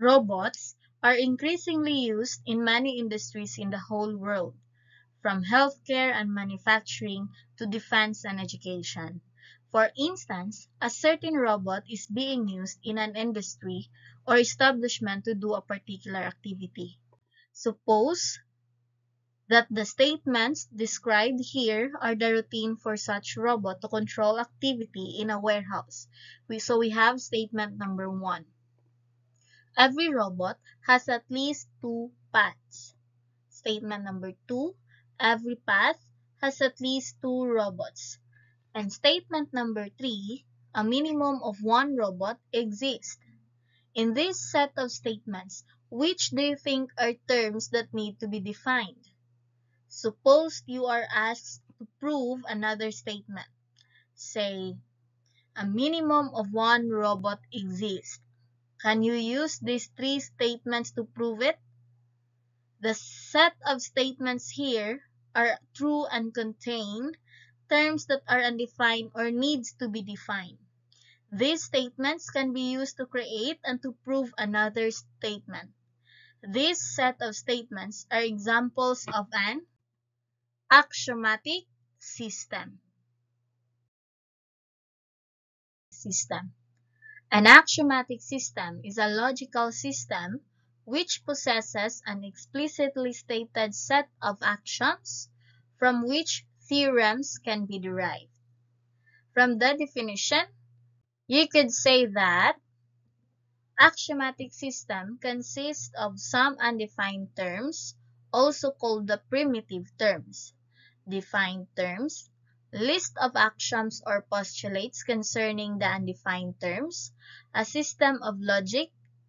Robots are increasingly used in many industries in the whole world, from healthcare and manufacturing to defense and education. For instance, a certain robot is being used in an industry or establishment to do a particular activity. Suppose that the statements described here are the routine for such robot to control activity in a warehouse. So we have statement number 1. Every robot has at least 2 paths. Statement number 2. Every path has at least 2 robots. And statement number 3. A minimum of 1 robot exists. In this set of statements, which do you think are terms that need to be defined? Suppose you are asked to prove another statement. Say, a minimum of 1 robot exists. Can you use these 3 statements to prove it? The set of statements here are true and contain terms that are undefined or needs to be defined. These statements can be used to create and to prove another statement. This set of statements are examples of an axiomatic system. An axiomatic system is a logical system which possesses an explicitly stated set of axioms from which theorems can be derived. From the definition, you could say that axiomatic system consists of some undefined terms, also called the primitive terms, defined terms, list of axioms or postulates concerning the undefined terms, a system of logic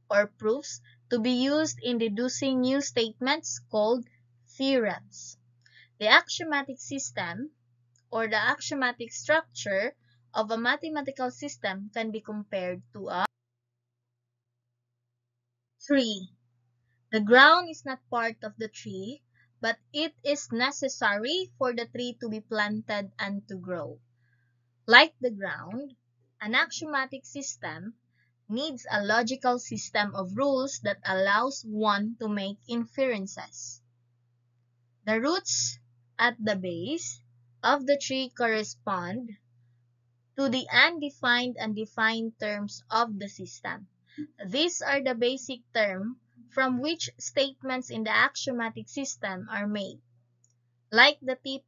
or proofs to be used in deducing new statements called theorems. The axiomatic system or the axiomatic structure of a mathematical system can be compared to a tree. The ground is not part of the tree, but it is necessary for the tree to be planted and to grow. Like the ground, an axiomatic system needs a logical system of rules that allows one to make inferences. The roots at the base of the tree correspond to the undefined and defined terms of the system. These are the basic terms from which statements in the axiomatic system are made. Like the tip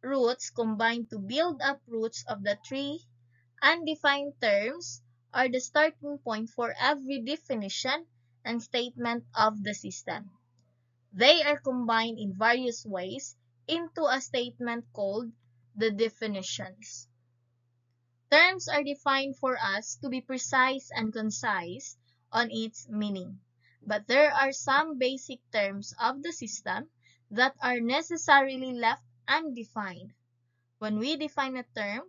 roots combine to build up roots of the tree, undefined terms are the starting point for every definition and statement of the system. They are combined in various ways into a statement called the definitions. Terms are defined for us to be precise and concise on its meaning, but there are some basic terms of the system that are necessarily left undefined. When we define a term,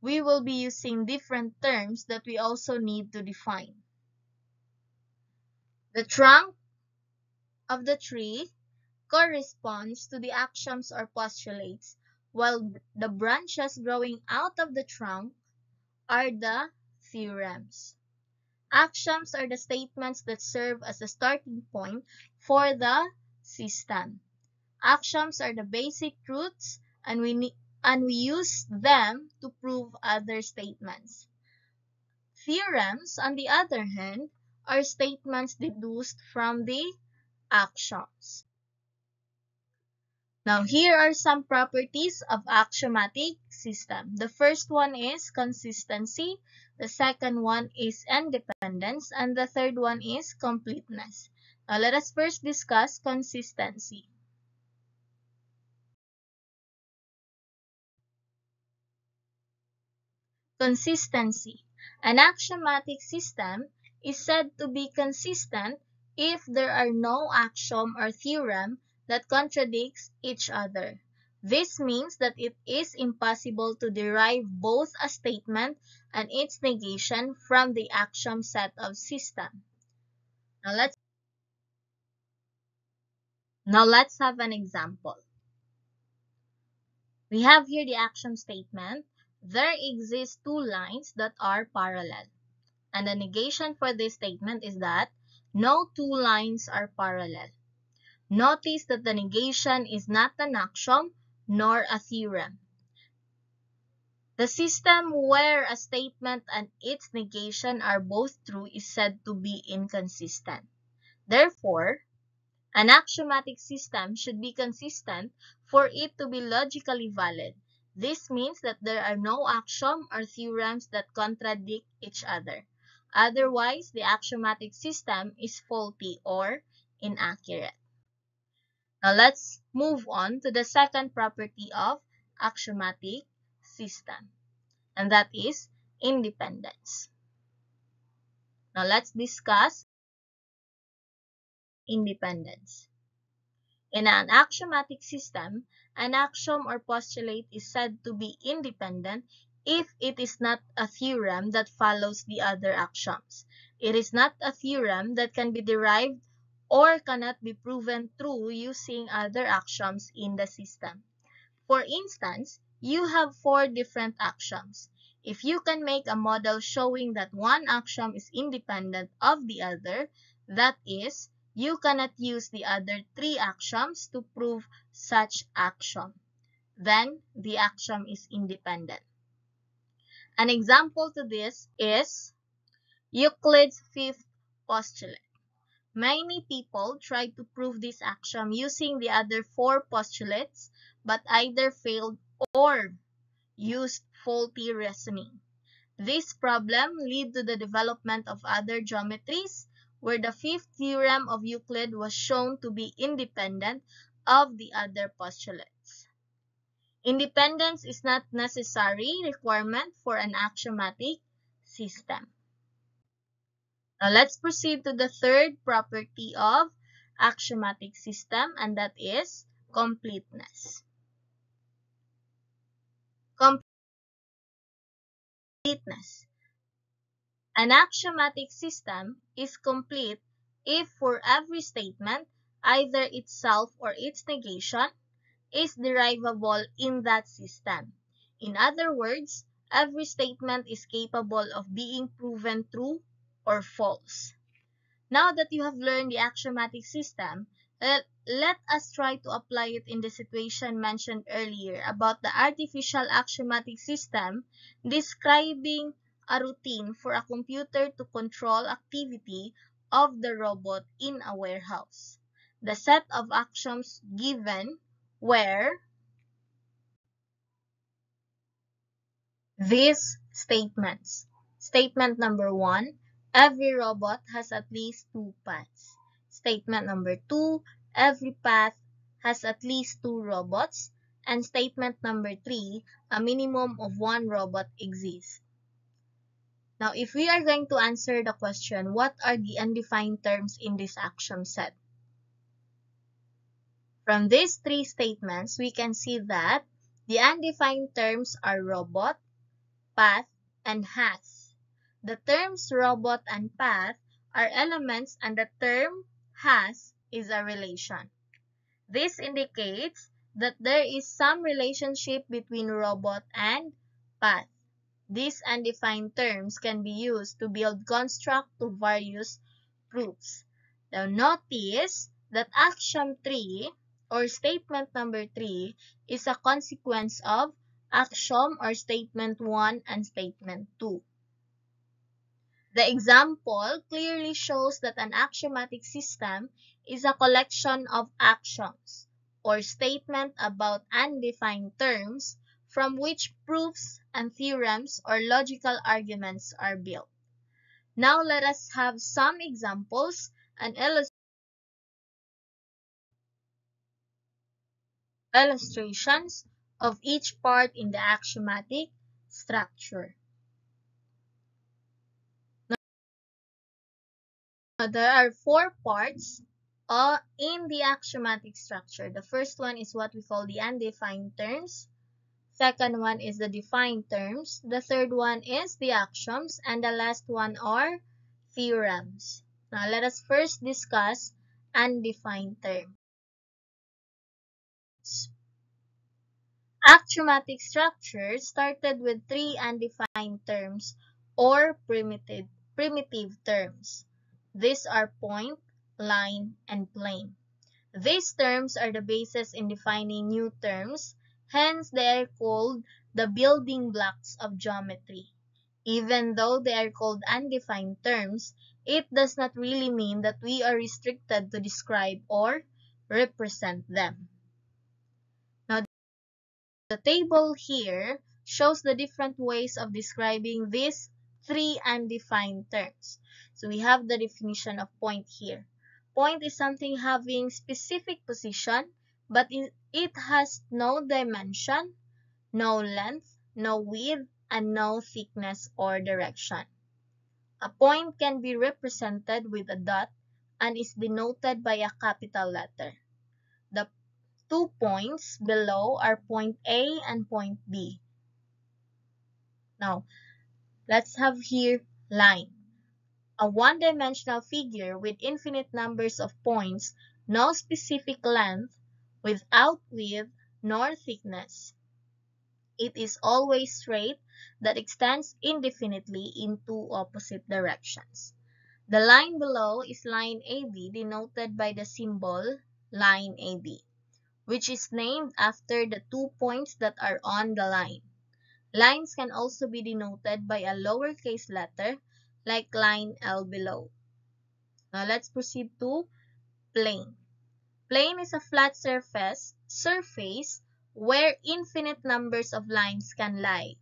we will be using different terms that we also need to define. The trunk of the tree corresponds to the axioms or postulates, while the branches growing out of the trunk are the theorems. Axioms are the statements that serve as a starting point for the system. Axioms are the basic truths, and we use them to prove other statements. Theorems, on the other hand, are statements deduced from the axioms. Now, here are some properties of axiomatic system. The first one is consistency, the second one is independence, and the third one is completeness. Now, let us first discuss consistency. Consistency. An axiomatic system is said to be consistent if there are no axiom or theorem that contradicts each other. This means that it is impossible to derive both a statement and its negation from the axiom set of system. Now let's have an example. We have here the axiom statement. There exist two lines that are parallel. And the negation for this statement is that No two lines are parallel. Notice that the negation is not an axiom nor a theorem. The system where a statement and its negation are both true is said to be inconsistent. Therefore, an axiomatic system should be consistent for it to be logically valid. This means that there are no axiom or theorems that contradict each other. Otherwise, the axiomatic system is faulty or inaccurate. Now let's move on to the second property of axiomatic system, and that is independence. Now let's discuss independence. In an axiomatic system, an axiom or postulate is said to be independent if it is not a theorem that follows the other axioms. It is not a theorem that can be derived or cannot be proven true using other axioms in the system. For instance, you have four different axioms. If you can make a model showing that one axiom is independent of the other, that is, you cannot use the other three axioms to prove such axiom. Then, the axiom is independent. An example to this is Euclid's fifth postulate. Many people try to prove this axiom using the other four postulates, but either failed or used faulty reasoning. This problem led to the development of other geometries, where the fifth theorem of Euclid was shown to be independent of the other postulates. Independence is not necessary requirement for an axiomatic system. Now let's proceed to the third property of axiomatic system, and that is completeness. Completeness. An axiomatic system is complete if for every statement, either itself or its negation is derivable in that system. In other words, every statement is capable of being proven true or false. Now that you have learned the axiomatic system, let us try to apply it in the situation mentioned earlier about the artificial axiomatic system describing a routine for a computer to control activity of the robot in a warehouse. The set of axioms given were these statements. Statement number 1, every robot has at least 2 paths. Statement number 2, every path has at least 2 robots. And statement number 3, a minimum of 1 robot exists. Now, if we are going to answer the question, what are the undefined terms in this axiom set? From these 3 statements, we can see that the undefined terms are robot, path, and has. The terms robot and path are elements and the term has is a relation. This indicates that there is some relationship between robot and path. These undefined terms can be used to build construct to various proofs. Now notice that axiom 3 or statement number 3 is a consequence of axiom or statement 1 and statement 2. The example clearly shows that an axiomatic system is a collection of axioms or statements about undefined terms from which proofs and theorems or logical arguments are built. Now let us have some examples and illustrations of each part in the axiomatic structure. Now, there are 4 parts in the axiomatic structure. The first one is what we call the undefined terms. Second one is the defined terms. The third one is the axioms. And the last one are theorems. Now, let us first discuss undefined terms. Axiomatic structure started with 3 undefined terms or primitive terms. These are point, line, and plane. These terms are the basis in defining new terms, hence they are called the building blocks of geometry. Even though they are called undefined terms, it does not really mean that we are restricted to describe or represent them. Now, the table here shows the different ways of describing these three undefined terms. So we have the definition of point here. Point is something having specific position, but it has no dimension, no length, no width, and no thickness or direction. A point can be represented with a dot and is denoted by a capital letter. The 2 points below are point A and point B. Now, let's have here line. A one-dimensional figure with infinite numbers of points, no specific length, without width nor thickness. It is always straight that extends indefinitely in two opposite directions. The line below is line AB denoted by the symbol line AB, which is named after the 2 points that are on the line. Lines can also be denoted by a lowercase letter like line L below. Now let's proceed to plane. Plane is a flat surface where infinite numbers of lines can lie.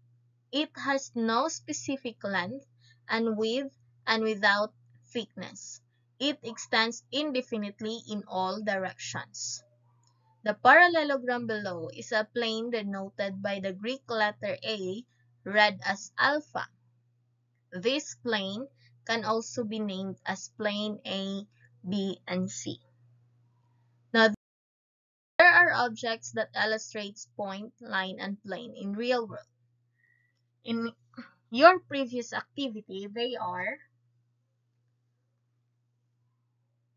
It has no specific length and width and without thickness. It extends indefinitely in all directions. The parallelogram below is a plane denoted by the Greek letter A, read as alpha. This plane can also be named as plane A, B, and C. Now, there are objects that illustrates point, line, and plane in real world. In your previous activity, they are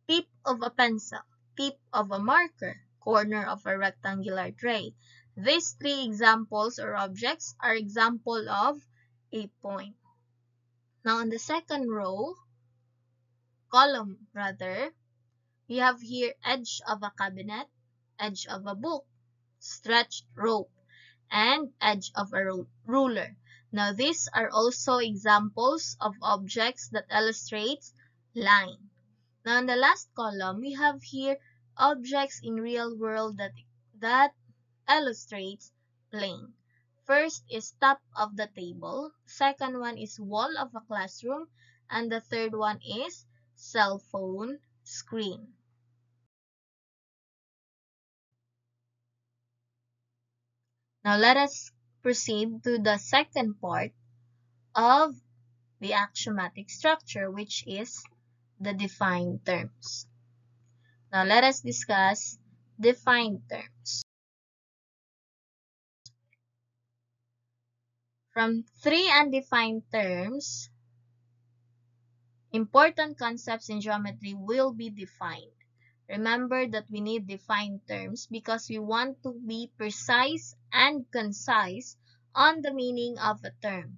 tip of a pencil, tip of a marker, corner of a rectangular tray. These three examples or objects are example of a point. Now, on the second column rather, we have here edge of a cabinet, edge of a book, stretched rope, and edge of a ruler. Now, these are also examples of objects that illustrates line. Now, in the last column, we have here objects in real world that illustrates plane. First is top of the table, second one is wall of a classroom, and the third one is cell phone screen. Now, let us proceed to the second part of the axiomatic structure, which is the defined terms. Now, let us discuss defined terms. From three undefined terms, important concepts in geometry will be defined. Remember that we need defined terms because we want to be precise and concise on the meaning of a term.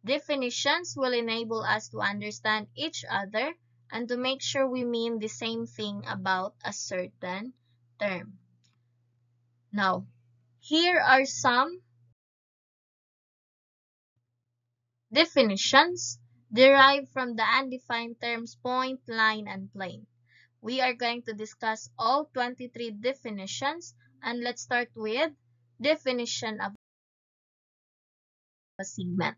Definitions will enable us to understand each other and to make sure we mean the same thing about a certain term. Now, here are some definitions derived from the undefined terms point, line, and plane. We are going to discuss all 23 definitions, and let's start with definition of a segment.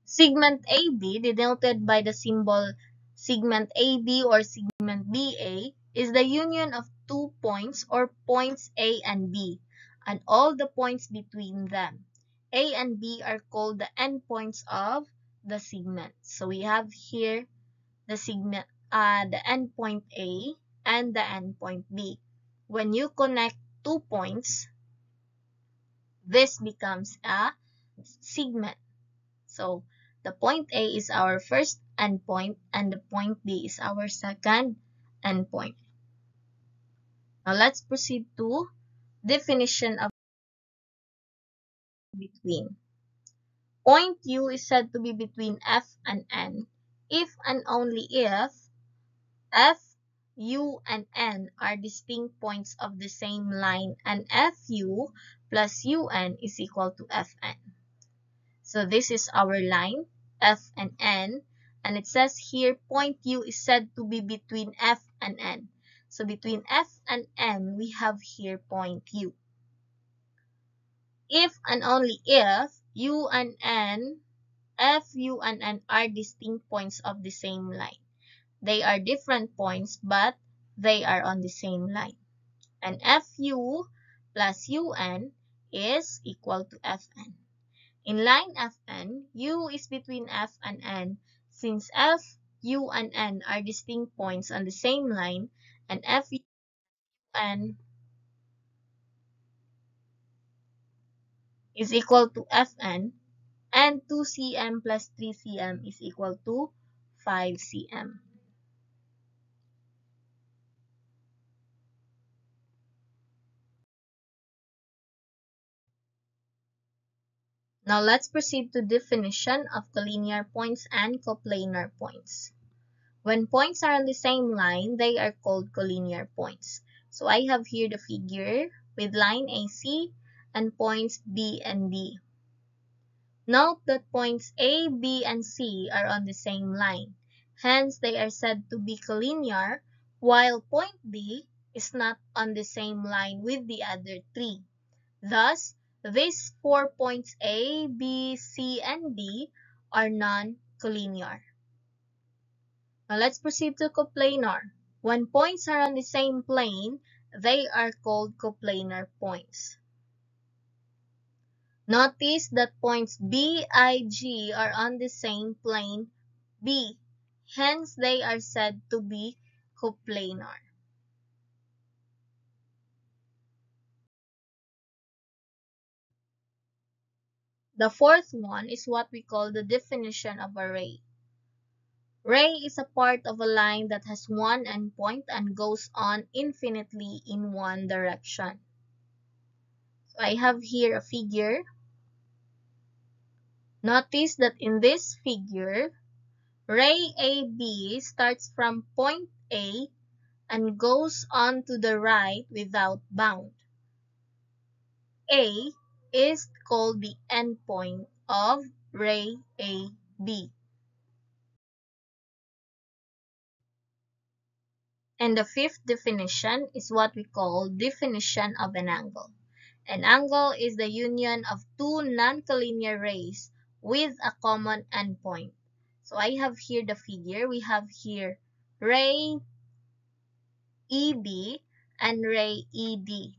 Segment AB, denoted by the symbol segment AB or segment BA, is the union of 2 points or points A and B, and all the points between them. A and B are called the endpoints of the segment. So we have here the segment, the endpoint A and the endpoint B. When you connect 2 points, this becomes a segment. So the point A is our first endpoint and the point B is our second endpoint. Now let's proceed to definition of between. Point U is said to be between F and N if and only if F, U, and N are distinct points of the same line and FU plus UN is equal to Fn. So this is our line, F and N, and it says here point U is said to be between F and N. So between F and N, we have here point U. If and only if U and N, F, U, and N are distinct points of the same line. They are different points, but they are on the same line. And FU plus UN is equal to Fn. In line Fn, U is between F and N. Since F, U, and N are distinct points on the same line, and Fun is equal to Fn, and 2 cm plus 3 cm is equal to 5 cm. Now let's proceed to definition of collinear points and coplanar points. When points are on the same line, they are called collinear points. So I have here the figure with line AC and points B and D. Note that points A, B, and C are on the same line. Hence, they are said to be collinear, while point D is not on the same line with the other three. Thus, these 4 points A, B, C, and D are non-collinear. Now let's proceed to coplanar. When points are on the same plane, they are called coplanar points. Notice that points B, I, G are on the same plane B. Hence, they are said to be coplanar. The fourth one is what we call the definition of a ray. Ray is a part of a line that has one endpoint and goes on infinitely in one direction. So I have here a figure. Notice that in this figure, ray AB starts from point A and goes on to the right without bound. A is called the endpoint of ray AB. And the fifth definition is what we call definition of an angle. An angle is the union of two non-collinear rays with a common endpoint. So I have here the figure. We have here ray EB and ray ED.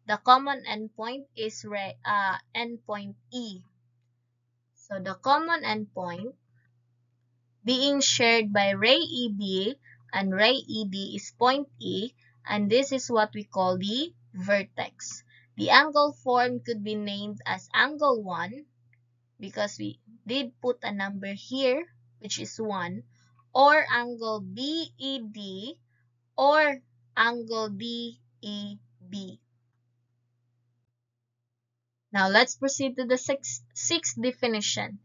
The common endpoint is endpoint E. So the common endpoint being shared by ray EB and ray ED is point E, and this is what we call the vertex. The angle formed could be named as angle 1 because we did put a number here, which is 1, or angle BED or angle DEB. Now let's proceed to the sixth definition.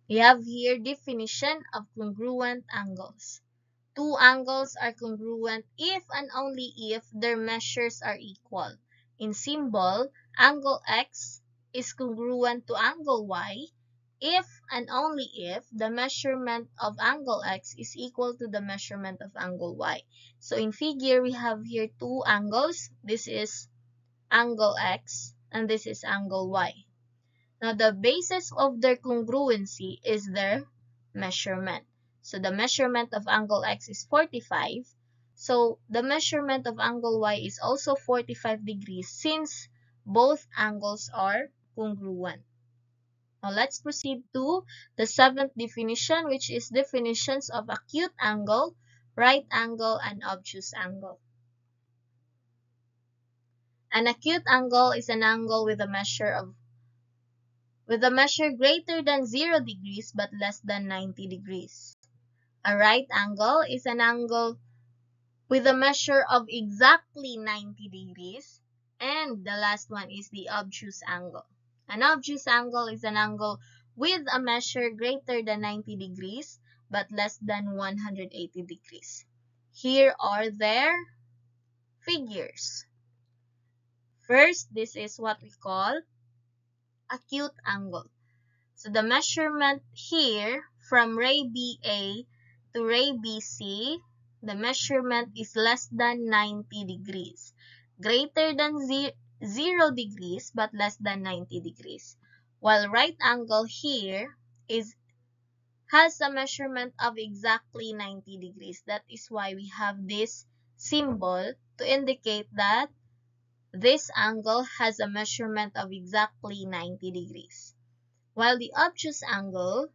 We have here definition of congruent angles. Two angles are congruent if and only if their measures are equal. In symbol, angle X is congruent to angle Y if and only if the measurement of angle X is equal to the measurement of angle Y. So in figure, we have here two angles. This is angle X and this is angle Y. Now the basis of their congruency is their measurement. So the measurement of angle X is 45. So the measurement of angle Y is also 45 degrees since both angles are congruent. Now let's proceed to the seventh definition, which is definitions of acute angle, right angle, and obtuse angle. An acute angle is an angle with a measure greater than 0 degrees but less than 90 degrees. A right angle is an angle with a measure of exactly 90 degrees. And the last one is the obtuse angle. An obtuse angle is an angle with a measure greater than 90 degrees but less than 180 degrees. Here are their figures. First, this is what we call acute angle. So the measurement here from ray BA to ray BC, the measurement is less than 90 degrees. Greater than 0 degrees but less than 90 degrees. While right angle here has a measurement of exactly 90 degrees. That is why we have this symbol to indicate that this angle has a measurement of exactly 90 degrees. While the obtuse angle,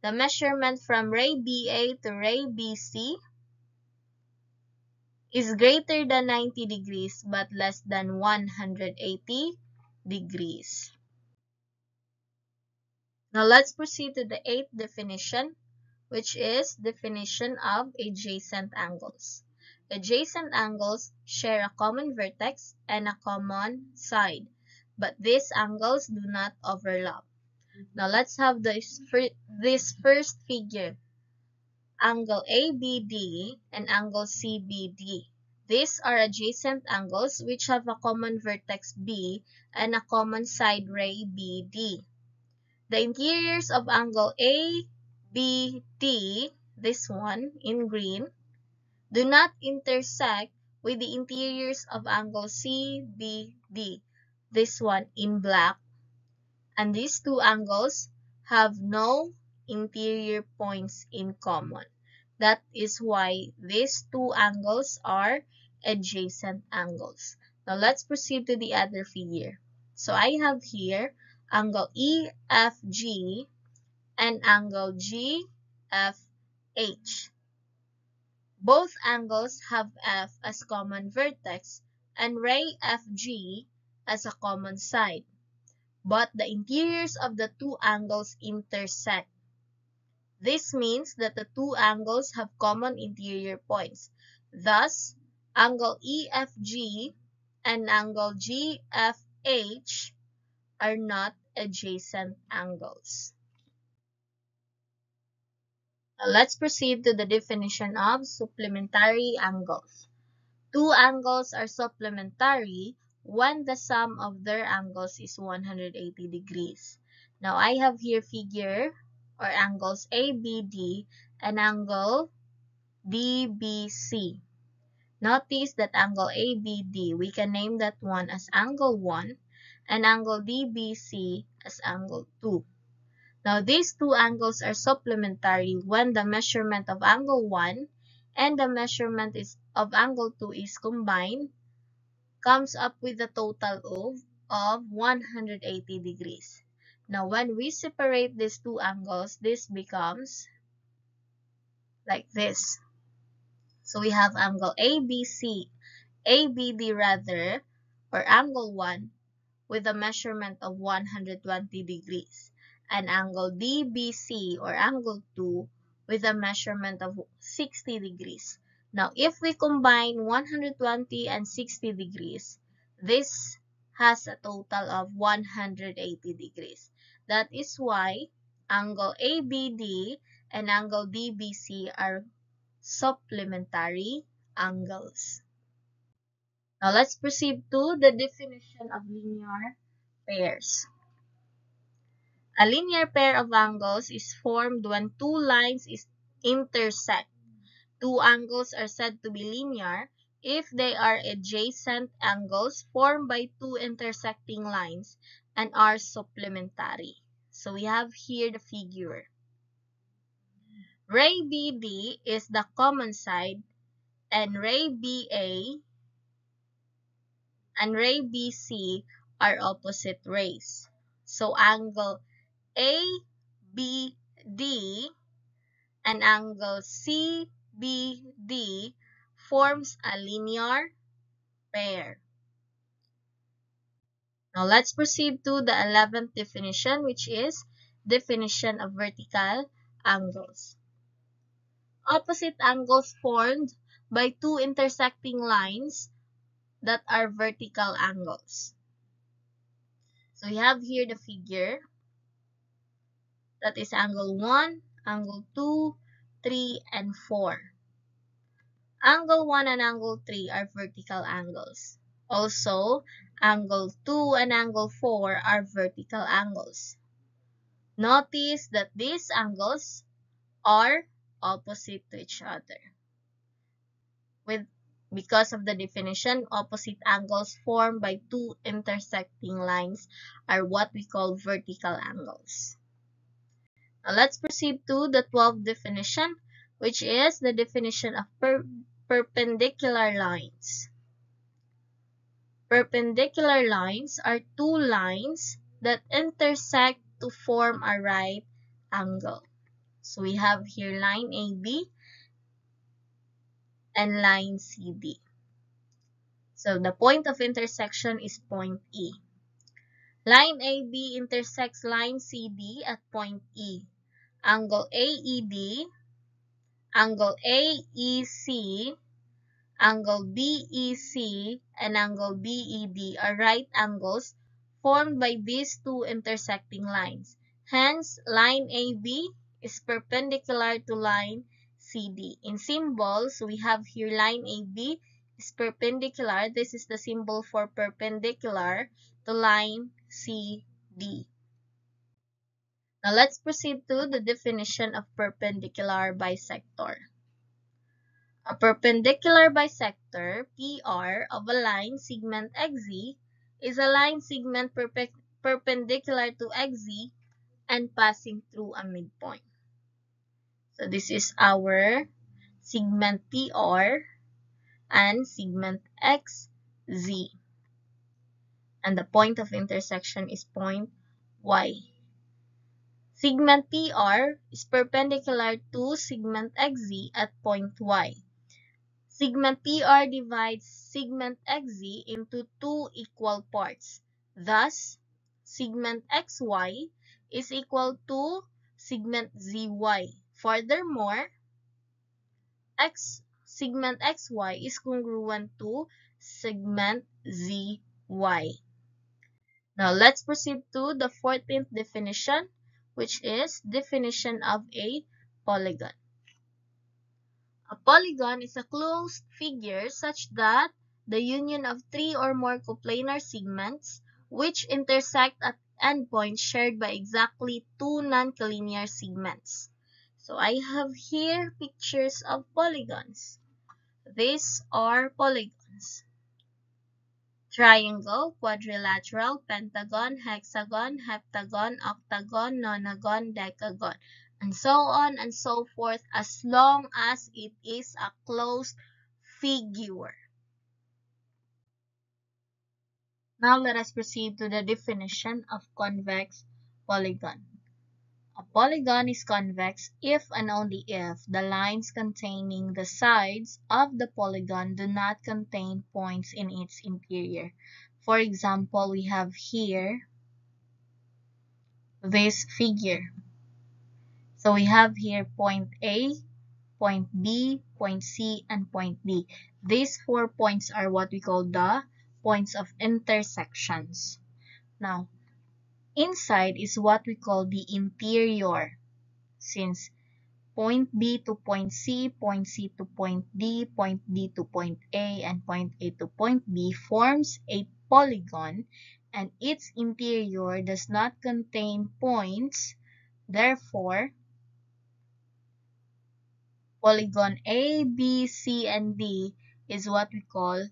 the measurement from ray BA to ray BC is greater than 90 degrees but less than 180 degrees. Now let's proceed to the eighth definition, which is definition of adjacent angles. Adjacent angles share a common vertex and a common side, but these angles do not overlap. Now let's have this first figure, angle ABD and angle CBD. These are adjacent angles which have a common vertex B and a common side ray BD. The interiors of angle ABD, this one in green, do not intersect with the interiors of angle CBD, this one in black, and these two angles have no interior points in common. That is why these two angles are adjacent angles. Now let's proceed to the other figure. So I have here angle EFG and angle GFH. Both angles have F as common vertex and ray FG as a common side, but the interiors of the two angles intersect. This means that the two angles have common interior points. Thus, angle EFG and angle GFH are not adjacent angles. Now let's proceed to the definition of supplementary angles. Two angles are supplementary when the sum of their angles is 180 degrees. Now I have here figure or angles ABD and angle DBC. Notice that angle ABD, we can name that one as angle 1 and angle DBC as angle 2. Now these two angles are supplementary when the measurement of angle 1 and the measurement of angle 2 is combined, comes up with a total of 180 degrees. Now when we separate these two angles, this becomes like this. So we have angle ABD rather, or angle 1 with a measurement of 120 degrees, and angle DBC or angle 2 with a measurement of 60 degrees. Now, if we combine 120 and 60 degrees, this has a total of 180 degrees. That is why angle ABD and angle DBC are supplementary angles. Now, let's proceed to the definition of linear pairs. A linear pair of angles is formed when two lines intersect. Two angles are said to be linear if they are adjacent angles formed by two intersecting lines and are supplementary. So we have here the figure. Ray BD is the common side and ray BA and ray BC are opposite rays. So angle ABD and angle CBD forms a linear pair. Now let's proceed to the 11th definition, which is definition of vertical angles. Opposite angles formed by two intersecting lines that are vertical angles. So we have here the figure. That is angle 1, angle 2, 3, and 4. Angle 1 and angle 3 are vertical angles. Also, angle 2 and angle 4 are vertical angles. Notice that these angles are opposite to each other. Because of the definition, opposite angles formed by two intersecting lines are what we call vertical angles. Now let's proceed to the 12th definition, which is the definition of perpendicular lines. Perpendicular lines are two lines that intersect to form a right angle. So we have here line AB and line CD. So the point of intersection is point E. Line AB intersects line CD at point E. Angle AED, angle AEC, angle BEC, and angle BED are right angles formed by these two intersecting lines. Hence, line AB is perpendicular to line CD. In symbols, we have here line AB is perpendicular. This is the symbol for perpendicular to line CD. Now let's proceed to the definition of perpendicular bisector. A perpendicular bisector, PR, of a line segment XZ is a line segment perpendicular to XZ and passing through a midpoint. So this is our segment PR and segment XZ. And the point of intersection is point Y. Segment PR is perpendicular to segment XZ at point Y. Segment PR divides segment XZ into two equal parts. Thus, segment XY is equal to segment ZY. Furthermore, segment XY is congruent to segment ZY. Now, let's proceed to the 14th definition, which is definition of a polygon. A polygon is a closed figure such that the union of three or more coplanar segments which intersect at endpoints shared by exactly two non-collinear segments. So I have here pictures of polygons. These are polygons: triangle, quadrilateral, pentagon, hexagon, heptagon, octagon, nonagon, decagon, and so on and so forth, as long as it is a closed figure. Now let us proceed to the definition of convex polygon. A polygon is convex if and only if the lines containing the sides of the polygon do not contain points in its interior. For example, we have here this figure. So we have here point A, point B, point C, and point D. These 4 points are what we call the points of intersections. Now, inside is what we call the interior, since point B to point C to point D to point A, and point A to point B forms a polygon, and its interior does not contain points. Therefore, polygon A, B, C, and D is what we call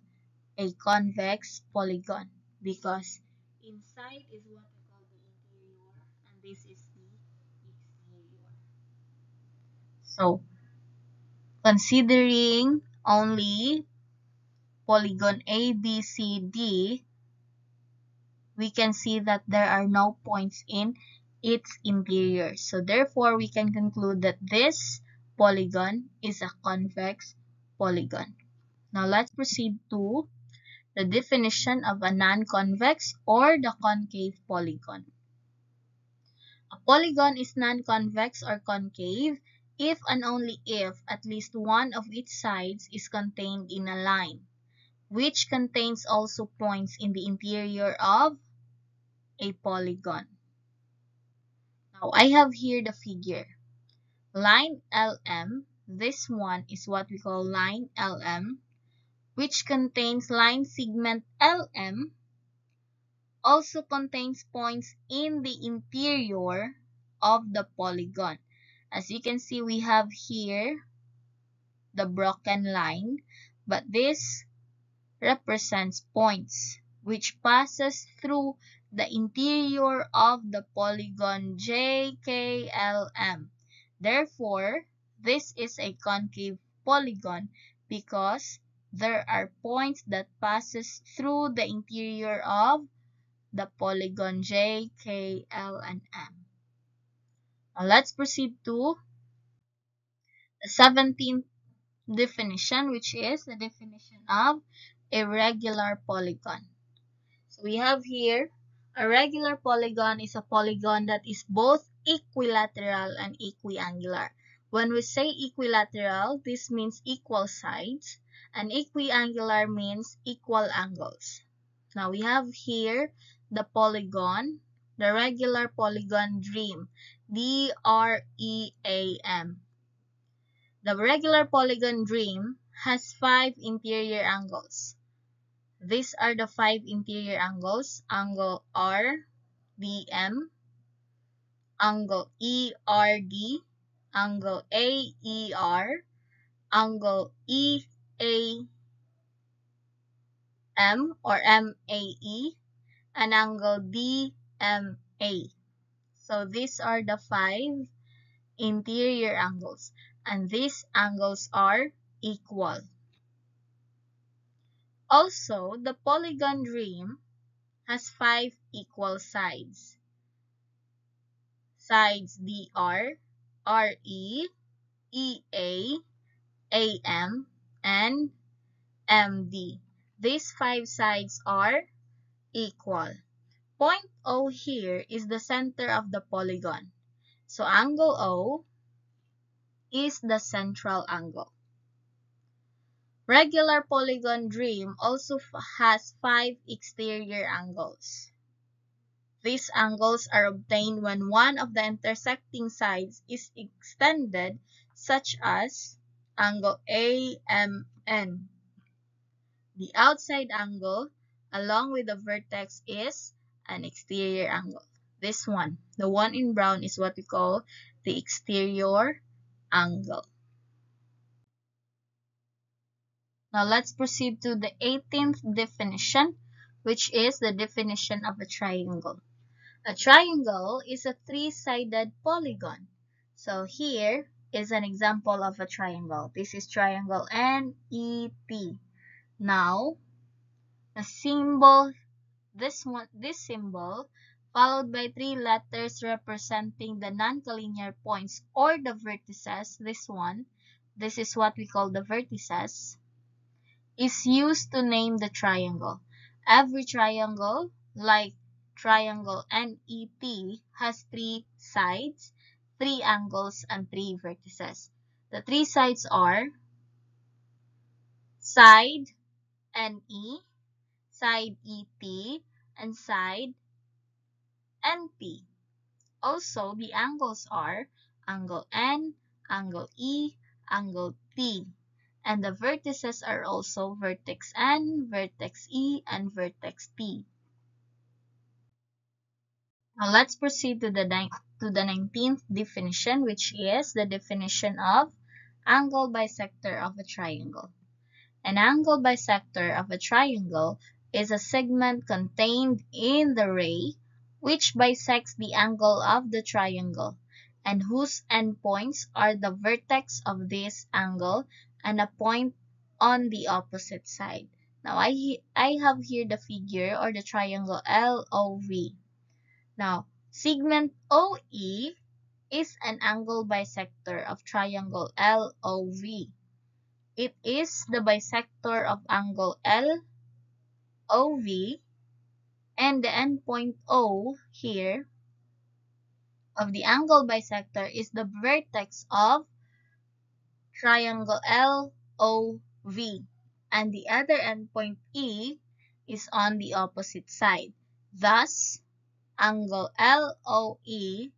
a convex polygon, because inside is what we call the interior and this is the exterior. So, considering only polygon A, B, C, D, we can see that there are no points in its interior. So therefore, we can conclude that this polygon is a convex polygon. Now let's proceed to the definition of a non-convex or the concave polygon. A polygon is non-convex or concave if and only if at least one of its sides is contained in a line, which contains also points in the interior of a polygon. Now, I have here the figure. Line LM, this one is what we call line LM, which contains line segment LM, also contains points in the interior of the polygon. As you can see, we have here the broken line, but this represents points which passes through the interior of the polygon JKLM. Therefore, this is a concave polygon because there are points that passes through the interior of the polygon J, K, L, and M. Now let's proceed to the 17th definition, which is the definition of a regular polygon. So we have here a regular polygon is a polygon that is both equilateral and equiangular. When we say equilateral, this means equal sides, and equiangular means equal angles. Now we have here the polygon, the regular polygon DREAM, DREAM. The regular polygon DREAM has 5 interior angles. These are the 5 interior angles: angle RDM, angle ERD, angle AER, angle EAM or MAE, and angle DMA. So these are the 5 interior angles, and these angles are equal. Also, the polygon DREAM has 5 equal sides. Sides DR, RE, EA, AM, and MD. These 5 sides are equal. Point O here is the center of the polygon. So angle O is the central angle. Regular polygon DREAM also has 5 exterior angles. These angles are obtained when one of the intersecting sides is extended, such as angle AMN. The outside angle along with the vertex is an exterior angle. This one, the one in brown, is what we call the exterior angle. Now let's proceed to the 18th definition, which is the definition of a triangle. A triangle is a 3-sided polygon. So here is an example of a triangle. This is triangle NET. Now, the symbol, this symbol, followed by 3 letters representing the non-collinear points or the vertices, this is what we call the vertices, is used to name the triangle. Every triangle, like triangle NET, has 3 sides, 3 angles, and 3 vertices. The 3 sides are side NE, side ET, and side NP. Also, the angles are angle N, angle E, angle T. And the vertices are also vertex N, vertex E, and vertex T. Now let's proceed to the 19th definition, which is the definition of angle bisector of a triangle. An angle bisector of a triangle is a segment contained in the ray which bisects the angle of the triangle, and whose endpoints are the vertex of this angle and a point on the opposite side. Now, I have here the figure or the triangle LOV. Now, segment OE is an angle bisector of triangle LOV. It is the bisector of angle LOV, and the endpoint O here of the angle bisector is the vertex of triangle LOV, and the other endpoint E is on the opposite side. Thus, angle LOE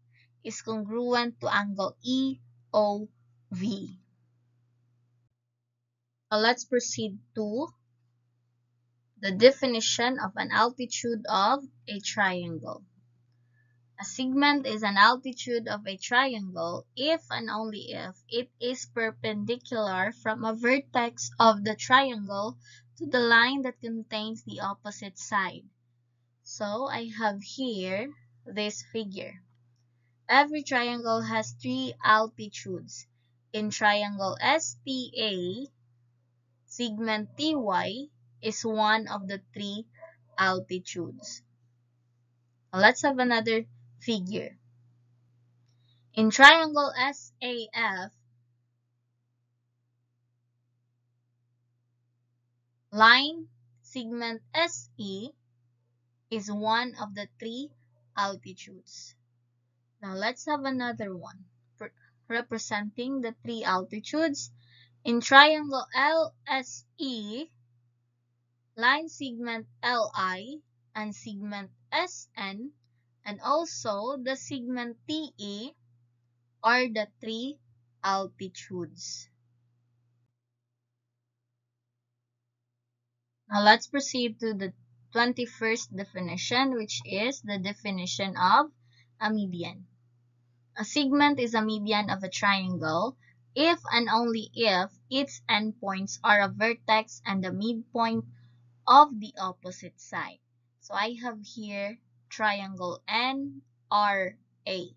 is congruent to angle EOV. Now let's proceed to the definition of an altitude of a triangle. A segment is an altitude of a triangle if and only if it is perpendicular from a vertex of the triangle to the line that contains the opposite side. So I have here this figure. Every triangle has three altitudes. In triangle STA, segment TY is one of the three altitudes. Now let's have another figure. In triangle SAF, line segment SE is one of the three altitudes. Now let's have another one representing the three altitudes. In triangle LSE, line segment LI and segment SN and also the segment TE are the three altitudes. Now let's proceed to the 21st definition, which is the definition of a median. A segment is a median of a triangle if and only if its endpoints are a vertex and the midpoint of the opposite side. So I have here triangle NRA.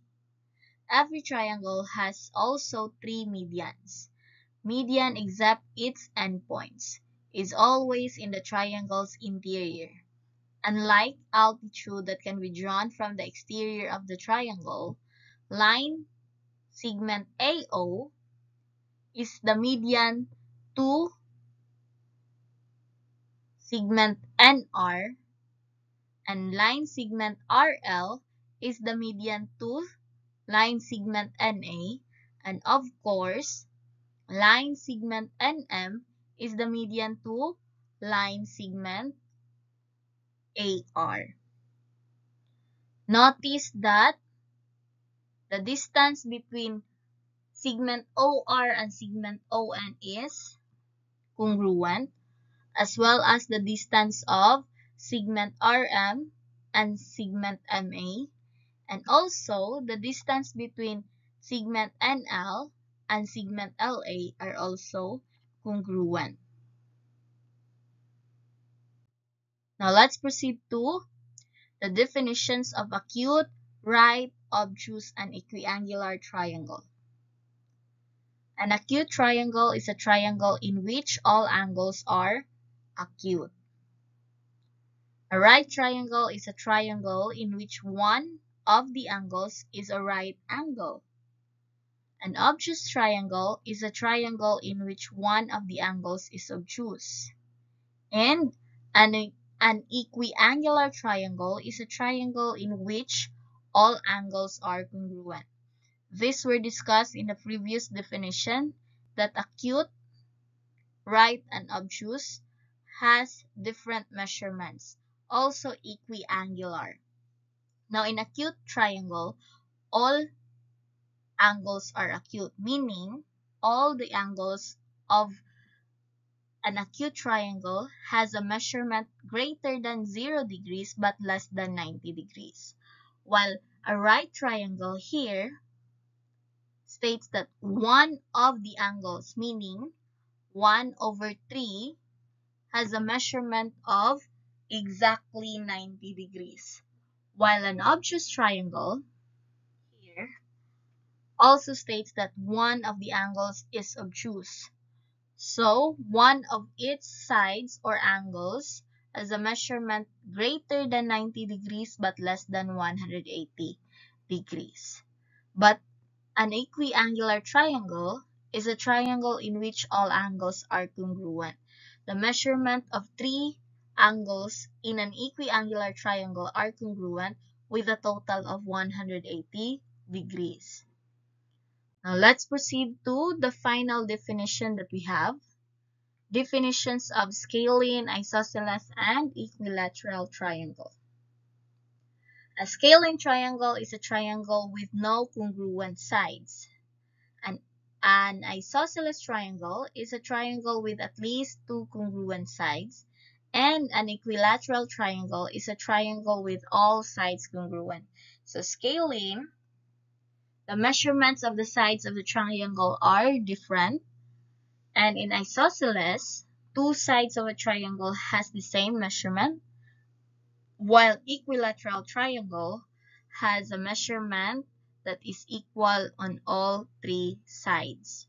Every triangle has also three medians. Median except its endpoints is always in the triangle's interior. Unlike altitude that can be drawn from the exterior of the triangle, line segment AO is the median to segment NR, and line segment RL is the median to line segment NA, and of course, line segment NM is the median to line segment AR. Notice that the distance between segment OR and segment ON is congruent, as well as the distance of segment RM and segment MA, and also the distance between segment NL and segment LA are also congruent. Now let's proceed to the definitions of acute, right, obtuse, and equiangular triangle. An acute triangle is a triangle in which all angles are acute. A right triangle is a triangle in which one of the angles is a right angle. An obtuse triangle is a triangle in which one of the angles is obtuse. And an equiangular triangle is a triangle in which all angles are congruent. These were discussed in the previous definition that acute, right, and obtuse has different measurements, also equiangular. Now in acute triangle, all angles are acute, meaning all the angles of an acute triangle has a measurement greater than 0 degrees but less than 90 degrees. While a right triangle here states that one of the angles, meaning 1/3, has a measurement of exactly 90 degrees. While an obtuse triangle here also states that one of the angles is obtuse. So, one of its sides or angles has a measurement greater than 90 degrees but less than 180 degrees. But an equiangular triangle is a triangle in which all angles are congruent. The measurement of three angles in an equiangular triangle are congruent with a total of 180 degrees. Now let's proceed to the final definition that we have. Definitions of scalene, isosceles, and equilateral triangle. A scalene triangle is a triangle with no congruent sides. An isosceles triangle is a triangle with at least two congruent sides, and an equilateral triangle is a triangle with all sides congruent. So scalene, the measurements of the sides of the triangle are different, and in isosceles, two sides of a triangle has the same measurement, while equilateral triangle has a measurement that is equal on all three sides.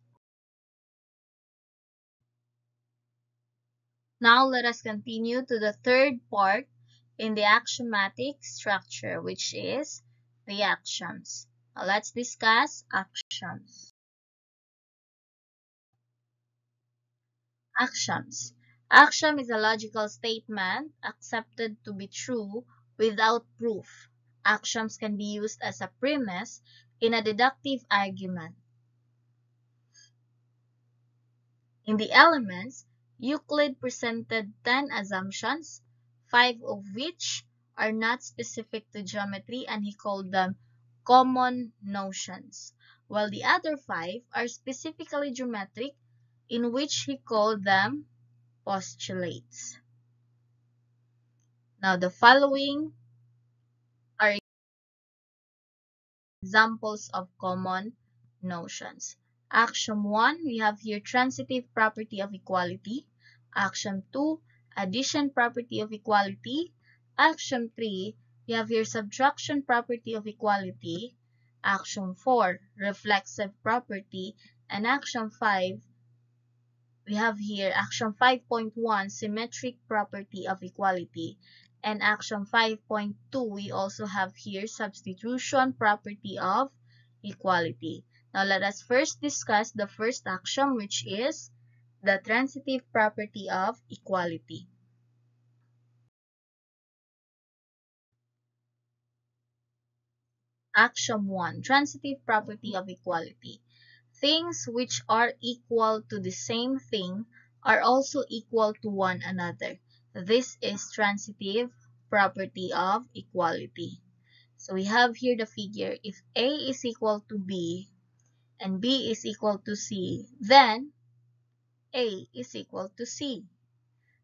Now let us continue to the third part in the axiomatic structure, which is the axioms. Now let's discuss axioms. Axioms. Axiom is a logical statement accepted to be true without proof. Axioms can be used as a premise in a deductive argument. In the Elements, Euclid presented 10 assumptions, 5 of which are not specific to geometry, and he called them common notions, while the other 5 are specifically geometric, in which he called them postulates. Now the following are examples of common notions. Axiom 1, we have here transitive property of equality. Axiom 2, addition property of equality. Axiom 3, we have here subtraction property of equality. Axiom 4, reflexive property. And axiom 5, we have here axiom 5.1, symmetric property of equality. And axiom 5.2, we also have here substitution property of equality. Now let us first discuss the first axiom, which is the transitive property of equality. Axiom 1, transitive property of equality. Things which are equal to the same thing are also equal to one another. This is transitive property of equality. So we have here the figure. If A is equal to B and B is equal to C, then A is equal to C.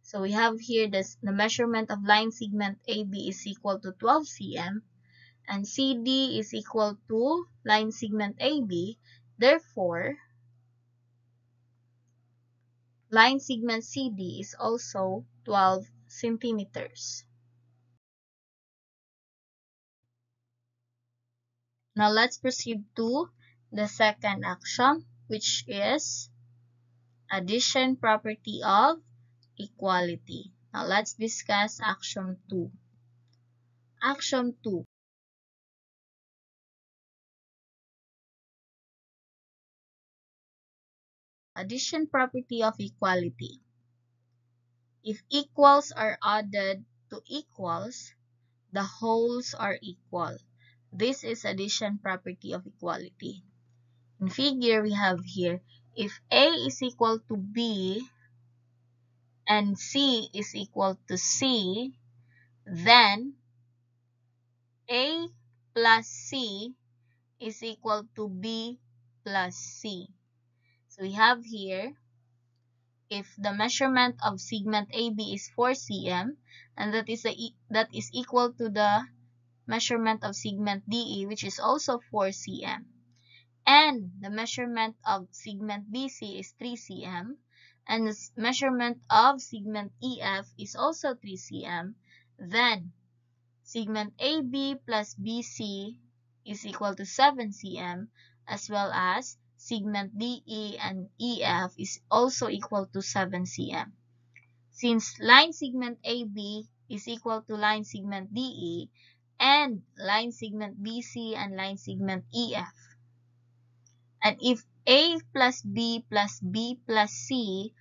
So we have here the measurement of line segment AB is equal to 12 cm and CD is equal to line segment AB. Therefore, line segment CD is also 12 centimeters. Now let's proceed to the second axiom, which is addition property of equality. Now let's discuss axiom 2. Axiom 2. Addition property of equality. If equals are added to equals, the wholes are equal. This is addition property of equality. In figure, we have here, if A is equal to B and C is equal to C, then A plus C is equal to B plus C. So we have here, if the measurement of segment AB is 4 cm, and that is equal to the measurement of segment DE, which is also 4 cm, and the measurement of segment BC is 3 cm, and the measurement of segment EF is also 3 cm, then segment AB plus BC is equal to 7 cm, as well as segment DE and EF is also equal to 7 cm. Since line segment AB is equal to line segment DE and line segment BC and line segment EF, and if A plus B plus B plus C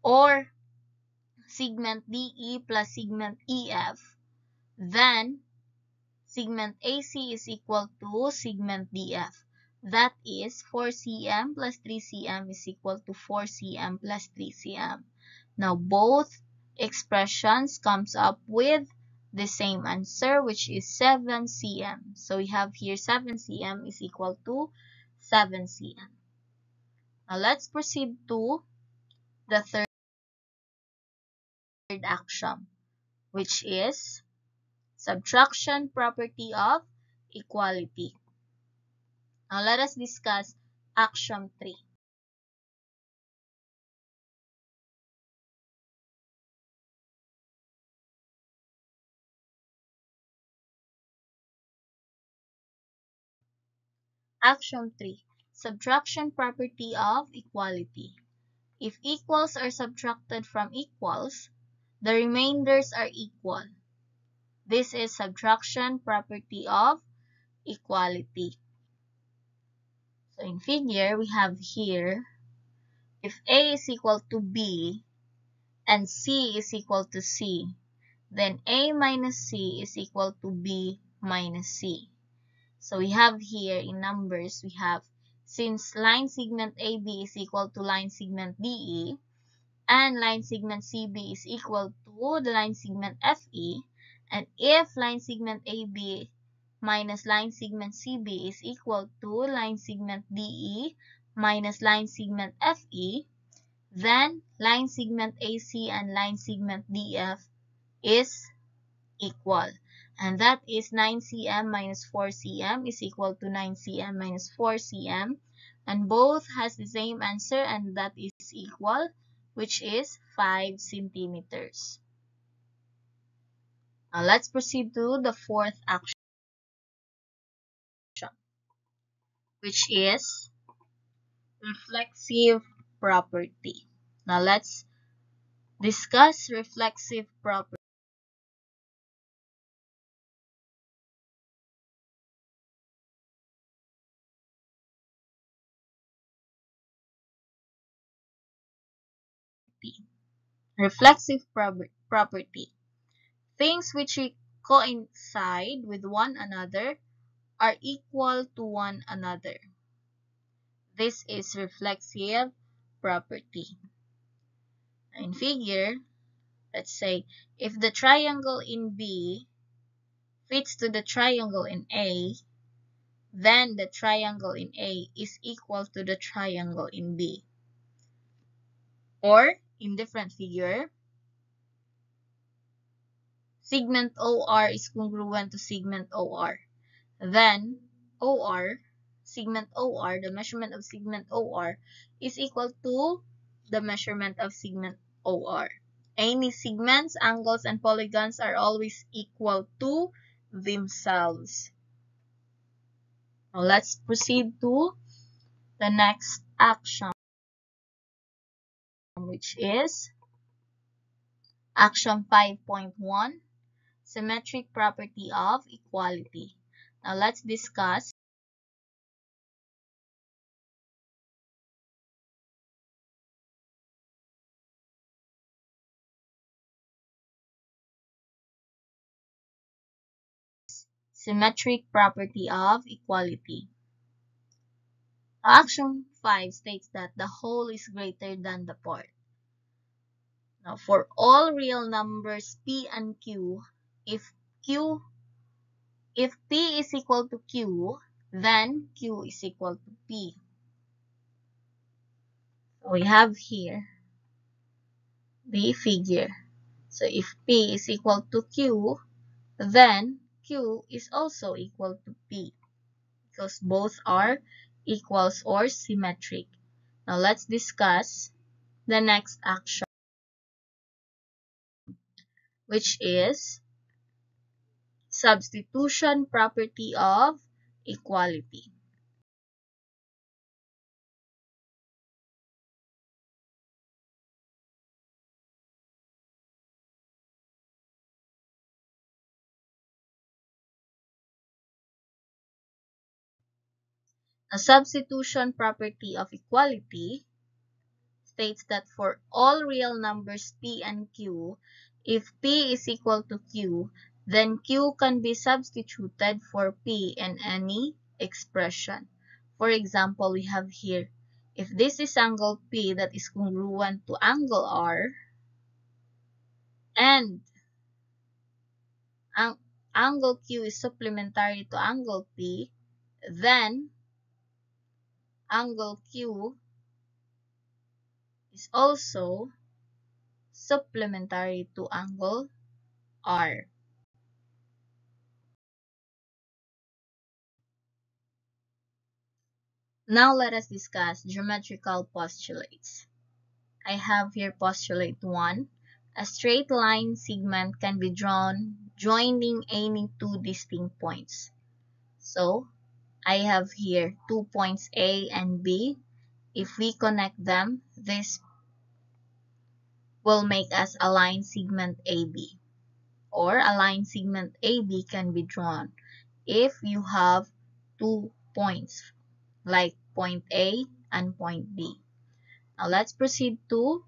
or segment DE plus segment EF, then segment AC is equal to segment DF. That is 4 cm plus 3 cm is equal to 4 cm plus 3 cm. Now both expressions comes up with the same answer, which is 7 cm. So we have here 7 cm is equal to 7 cm. Now let's proceed to the third axiom, which is subtraction property of equality. Now let us discuss axiom 3. Axiom 3. Subtraction property of equality. If equals are subtracted from equals, the remainders are equal. This is subtraction property of equality. So in figure, we have here, if A is equal to B and C is equal to C, then A minus C is equal to B minus C. So we have here in numbers, we have, since line segment AB is equal to line segment DE, and line segment CB is equal to the line segment FE, and if line segment AB minus line segment CB is equal to line segment DE minus line segment FE, then line segment AC and line segment DF is equal. And that is 9 cm minus 4 cm is equal to 9 cm minus 4 cm. And both has the same answer, and that is equal, which is 5 centimeters. Now let's proceed to the fourth action, which is reflexive property. Now let's discuss reflexive property. Reflexive property. Things which coincide with one another are equal to one another. This is reflexive property. In figure, let's say, if the triangle in B fits to the triangle in A, then the triangle in A is equal to the triangle in B. Or, in different figure, segment OR is congruent to segment OR. Then, OR, segment OR, the measurement of segment OR, is equal to the measurement of segment OR. Any segments, angles, and polygons are always equal to themselves. Now let's proceed to the next action, which is action 5.1, symmetric property of equality. Now let's discuss symmetric property of equality. Action 5 states that the whole is greater than the part. Now, for all real numbers P and Q, if P is equal to Q, then Q is equal to P. So we have here the figure. So if P is equal to Q, then Q is also equal to P, because both are equals or symmetric. Now let's discuss the next action, which is substitution property of equality. A substitution property of equality states that for all real numbers P and Q, if P is equal to Q, then Q can be substituted for P in any expression. For example, we have here, if this is angle P that is congruent to angle R, and angle Q is supplementary to angle P, then angle Q is also supplementary to angle R. Now let us discuss geometrical postulates. I have here postulate 1. A straight line segment can be drawn joining any two distinct points. So, I have here 2 points A and B. If we connect them, this will make us a line segment AB. Or a line segment AB can be drawn if you have 2 points, like point A and point B. Now let's proceed to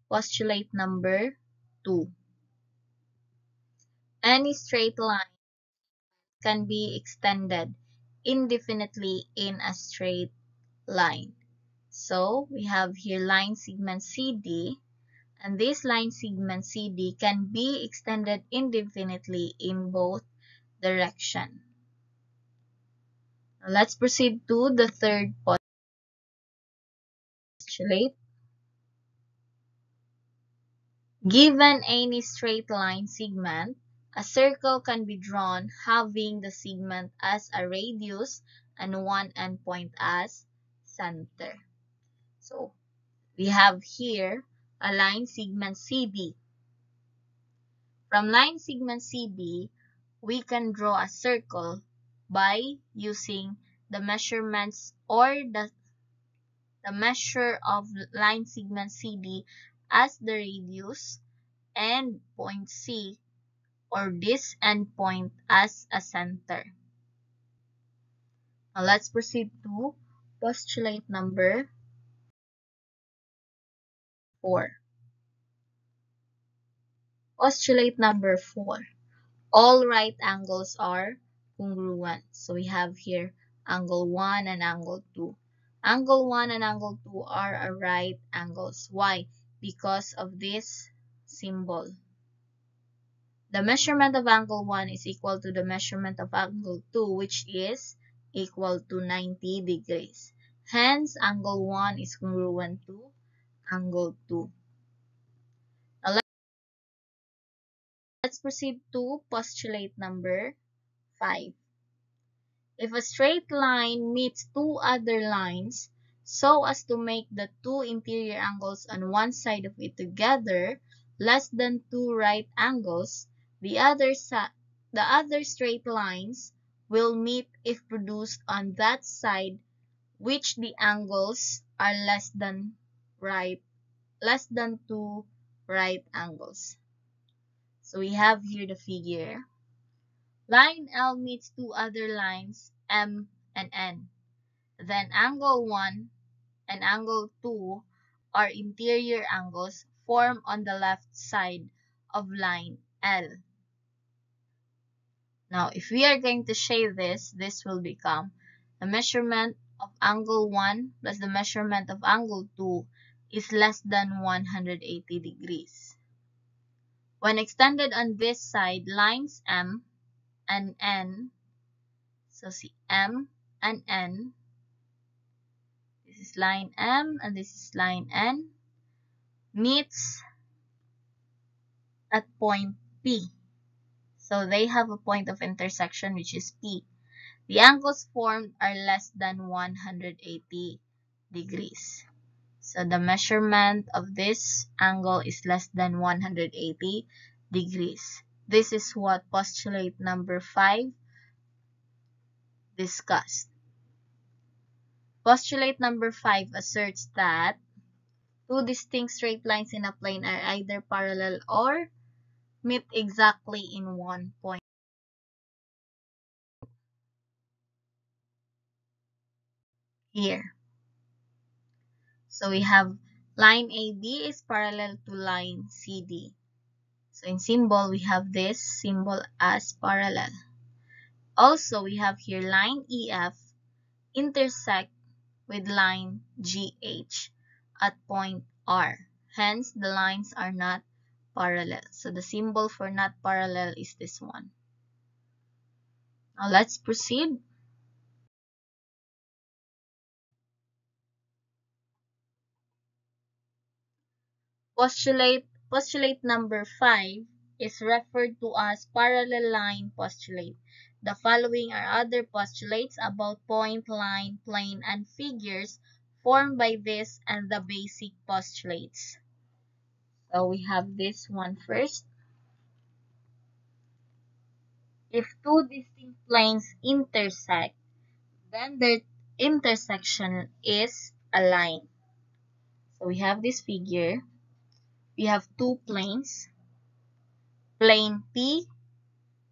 postulate number 2. Any straight line can be extended indefinitely in a straight line. So we have here line segment CD, and this line segment CD can be extended indefinitely in both directions. Let's proceed to the third postulate. Given any straight line segment, a circle can be drawn having the segment as a radius and one endpoint as center. So we have here a line segment CB. From line segment CB, we can draw a circle by using the measurements or the measure of line segment CD as the radius and point C or this endpoint as a center. Now let's proceed to postulate number 4. Postulate number 4. All right angles are congruent. So we have here angle 1 and angle 2. Angle 1 and angle 2 are right angles. Why? Because of this symbol. The measurement of angle 1 is equal to the measurement of angle 2, which is equal to 90 degrees. Hence, angle 1 is congruent to angle 2. Now, let's proceed to postulate number 5. If a straight line meets two other lines so as to make the two interior angles on one side of it together less than 2 right angles, the other straight lines will meet if produced on that side which the angles are less than 2 right angles. So we have here the figure. Line L meets two other lines M and N. Then angle 1 and angle 2 are interior angles formed on the left side of line L. Now, if we are going to shade this will become the measurement of angle 1 plus the measurement of angle 2 is less than 180 degrees. When extended on this side, lines M and N, so see M and N, this is line M and this is line N, meets at point P. So they have a point of intersection which is P. The angles formed are less than 180 degrees. So the measurement of this angle is less than 180 degrees. This is what postulate number 5 discussed. Postulate number 5 asserts that two distinct straight lines in a plane are either parallel or meet exactly in one point. Here. So we have line AB is parallel to line CD. So in symbol, we have this symbol as parallel. Also, we have here line EF intersect with line GH at point R. Hence, the lines are not parallel. So the symbol for not parallel is this one. Now let's proceed. Postulate number 5 is referred to as parallel line postulate. The following are other postulates about point, line, plane, and figures formed by this and the basic postulates. So we have this one first. If two distinct planes intersect, then their intersection is a line. So we have this figure. We have two planes, plane P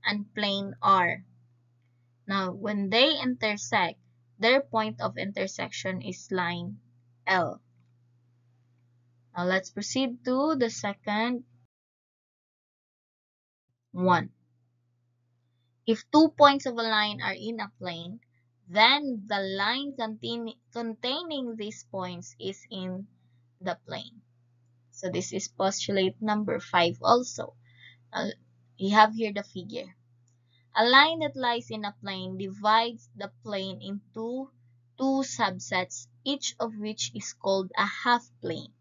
and plane R. Now, when they intersect, their point of intersection is line L. Now, let's proceed to the second one. If two points of a line are in a plane, then the line containing these points is in the plane. So this is postulate number 5 also. You have here the figure. A line that lies in a plane divides the plane into two subsets, each of which is called a half plane.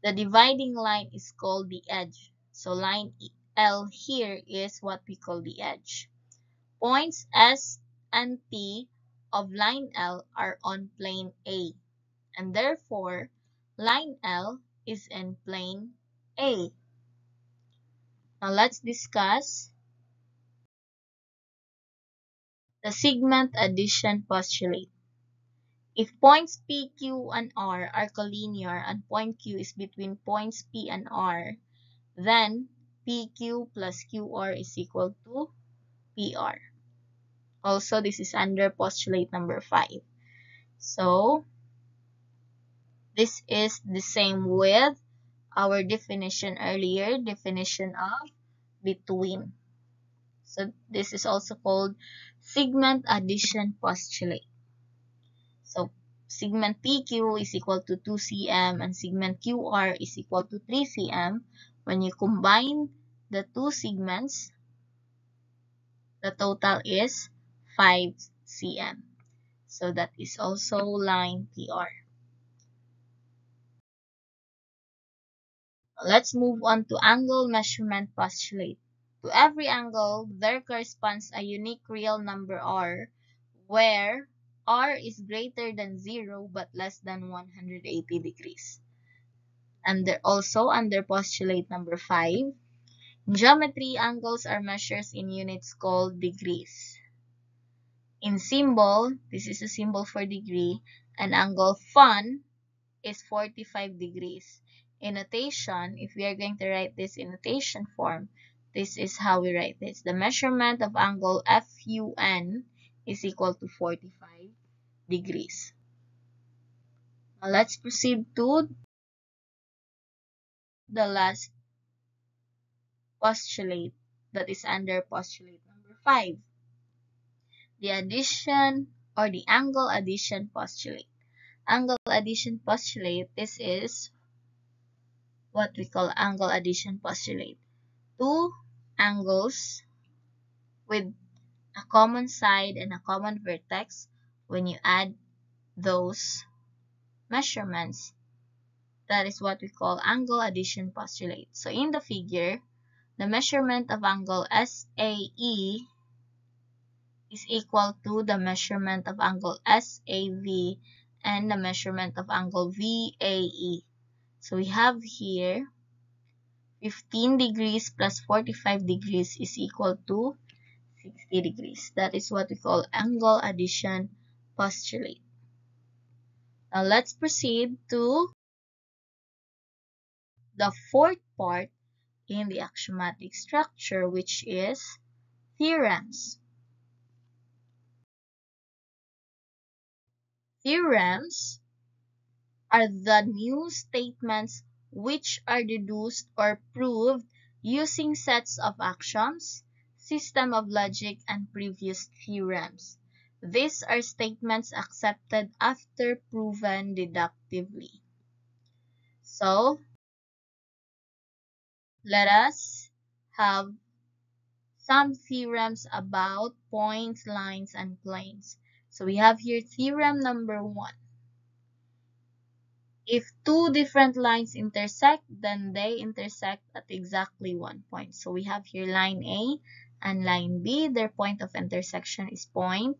The dividing line is called the edge. So line L here is what we call the edge. Points S and T of line L are on plane A, and therefore line L is in plane A. Now let's discuss the segment addition postulate. If points P, Q, and R are collinear and point Q is between points P and R, then PQ plus QR is equal to PR. Also, this is under postulate number 5. So, this is the same with our definition earlier, definition of between. So, this is also called segment addition postulate. So, segment PQ is equal to 2 cm and segment QR is equal to 3 cm. When you combine the two segments, the total is 5 cm. So that is also line PR. Let's move on to angle measurement postulate. To every angle, there corresponds a unique real number R, where R is greater than 0 but less than 180 degrees. And also under postulate number 5, in geometry, angles are measured in units called degrees. In symbol, this is a symbol for degree, an angle φ is 45 degrees. In notation, if we are going to write this in notation form, this is how we write this. The measurement of angle FUN is equal to 45 degrees. Now let's proceed to the last postulate that is under postulate number 5. The addition or the angle addition postulate. Angle addition postulate, this is what we call angle addition postulate. Two angles with a common side and a common vertex, when you add those measurements, that is what we call angle addition postulate. So in the figure, the measurement of angle SAE is equal to the measurement of angle SAV and the measurement of angle VAE. So we have here 15 degrees plus 45 degrees is equal to 60 degrees. That is what we call angle addition postulate. Now let's proceed to the fourth part in the axiomatic structure, which is theorems. Theorems are the new statements which are deduced or proved using sets of axioms, system of logic, and previous theorems. These are statements accepted after proven deductively. So, let us have some theorems about points, lines, and planes. So we have here theorem number 1. If two different lines intersect, then they intersect at exactly one point. So we have here line A and line B. Their point of intersection is point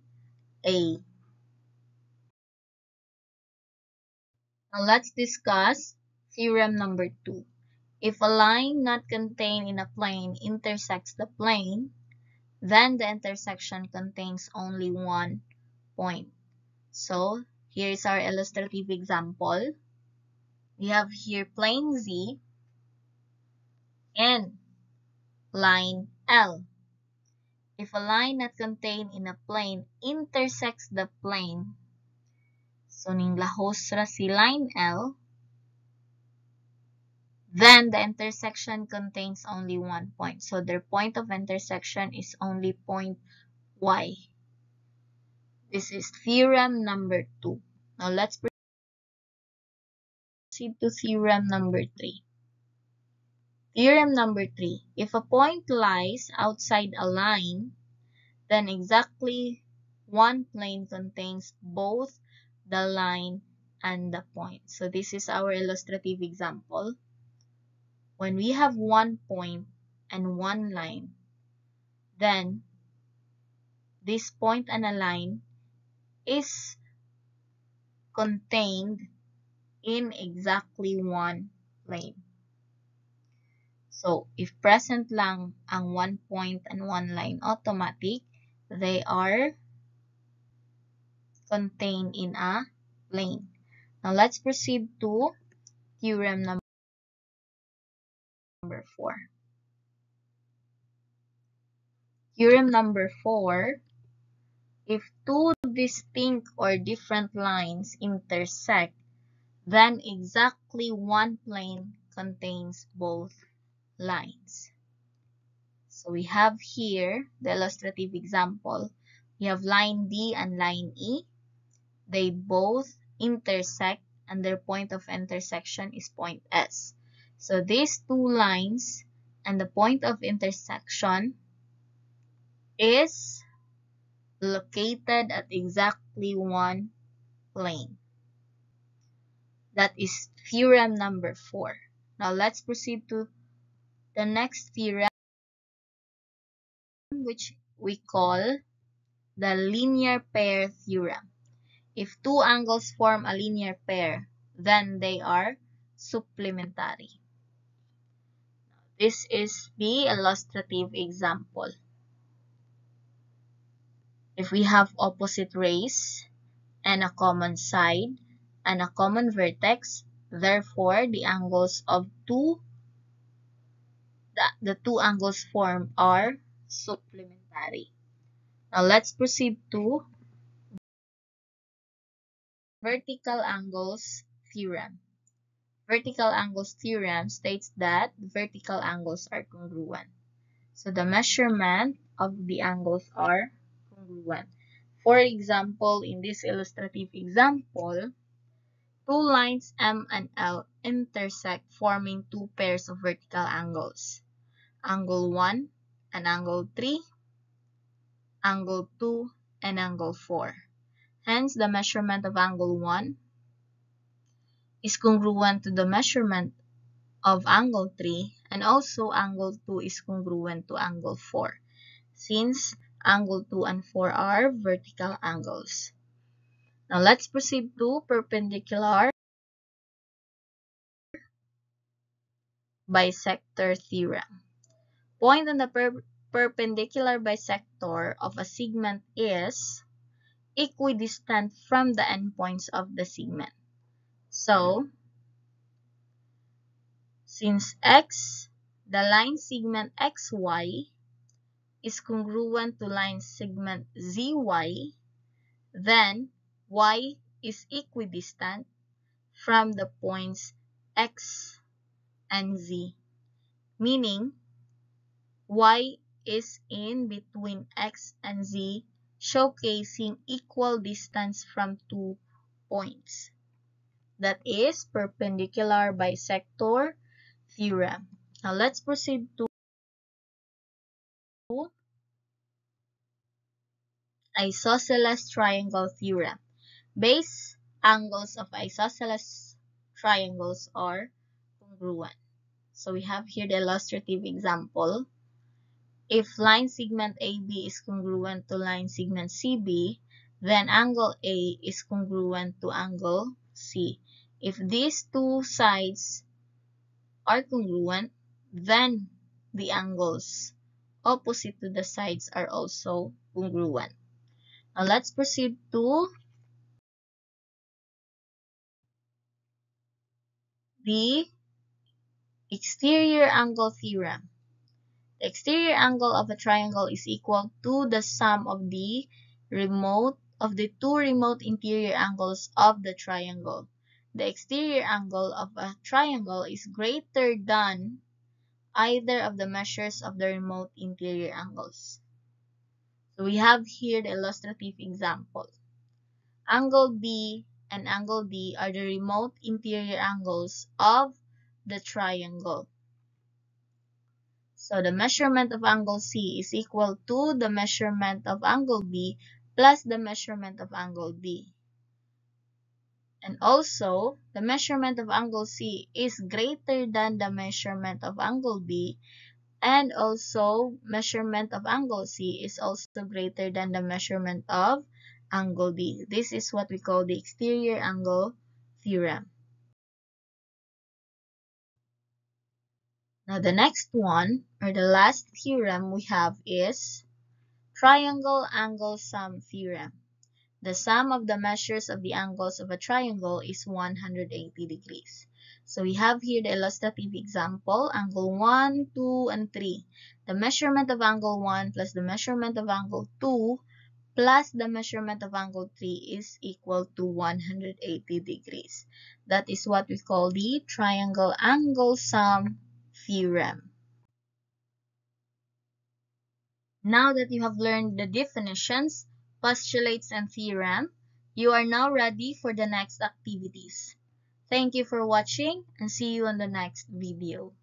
A. Now let's discuss theorem number 2. If a line not contained in a plane intersects the plane, then the intersection contains only one point. So here is our illustrative example. We have here plane Z and line L. If a line not contained in a plane intersects the plane, so ning lahos ra si line L, then the intersection contains only one point. So their point of intersection is only point Y. This is theorem number 2. Now let's proceed to theorem number 3. Theorem number 3. If a point lies outside a line, then exactly one plane contains both the line and the point. So this is our illustrative example. When we have one point and one line, then this point and a line is contained in exactly one plane. So if present lang ang one point and one line automatic, they are contained in a plane. Now let's proceed to theorem number 4. Theorem number 4, if two distinct or different lines intersect, then exactly one plane contains both lines. So we have here the illustrative example. We have line D and line E. They both intersect and their point of intersection is point S. So these two lines and the point of intersection is located at exactly one plane. That is theorem number 4. Now let's proceed to the next theorem, which we call the linear pair theorem. If two angles form a linear pair, then they are supplementary. This is the illustrative example. If we have opposite rays and a common side and a common vertex, therefore the angles of the two angles formed are supplementary. Now let's proceed to vertical angles theorem. Vertical angles theorem states that vertical angles are congruent. So the measurement of the angles are congruent. For example, in this illustrative example, two lines M and L intersect, forming two pairs of vertical angles. Angle 1 and angle 3, angle 2 and angle 4. Hence, the measurement of angle 1 is congruent to the measurement of angle 3, and also angle 2 is congruent to angle 4, since angle 2 and 4 are vertical angles. Now let's proceed to perpendicular bisector theorem. Point on the perpendicular bisector of a segment is equidistant from the endpoints of the segment. So, since x, the line segment xy, is congruent to line segment zy, then y is equidistant from the points x and z, meaning y is in between x and z, showcasing equal distance from 2 points. That is perpendicular bisector theorem. Now let's proceed to isosceles triangle theorem. Base angles of isosceles triangles are congruent. So we have here the illustrative example. If line segment AB is congruent to line segment CB, then angle A is congruent to angle C. If these two sides are congruent, then the angles opposite to the sides are also congruent. Now let's proceed to the exterior angle theorem. The exterior angle of a triangle is equal to the sum of the two remote interior angles of the triangle. The exterior angle of a triangle is greater than either of the measures of the remote interior angles. So we have here the illustrative example. Angle B and angle D are the remote interior angles of the triangle. So the measurement of angle C is equal to the measurement of angle B plus the measurement of angle D. And also, the measurement of angle C is greater than the measurement of angle B, and also measurement of angle C is also greater than the measurement of angle D. This is what we call the exterior angle theorem. Now the next one, or the last theorem we have, is triangle angle sum theorem. The sum of the measures of the angles of a triangle is 180 degrees. So we have here the illustrative example, angle 1, 2, and 3. The measurement of angle 1 plus the measurement of angle 2 plus the measurement of angle 3 is equal to 180 degrees. That is what we call the triangle angle sum theorem. Now that you have learned the definitions, postulates, and theorem, you are now ready for the next activities. Thank you for watching and see you on the next video.